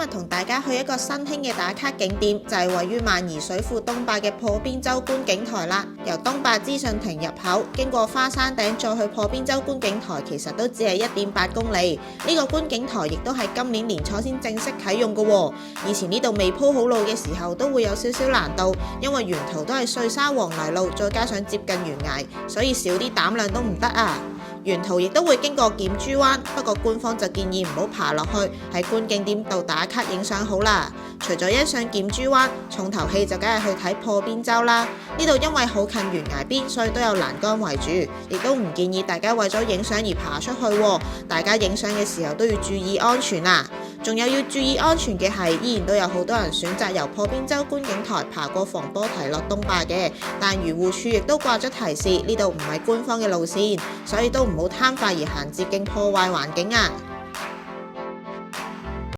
日同大家去一個新興嘅打卡景點，就係位於萬宜水庫東壩嘅破邊洲觀景台啦。由東壩資訊亭入口經過花山頂再去破邊洲觀景台，其實都只係1.8公里。呢個觀景台亦都係今年年初先正式啟用嘅喎。以前呢度未鋪好路嘅時候，都會有少少難度，因為沿途都係碎沙黃泥路，再加上接近懸崖，所以少啲膽量都唔得啊。沿途亦都會經過劍珠灣，不過官方就建議唔好爬落去，喺觀景點度打卡影相好啦。除咗欣賞劍珠灣，重頭戲就梗係去睇破邊洲啦。呢度因為好近懸崖邊，所以都有欄杆圍住，亦都唔建議大家為咗影相而爬出去喎。大家影相嘅時候都要注意安全啊！仲有要注意安全嘅係，依然都有好多人選擇由破邊洲觀景台爬過防波堤落東壩嘅，但漁護處亦都掛咗提示，呢度唔係官方嘅路線，所以都唔好貪快而行捷徑破壞環境啊！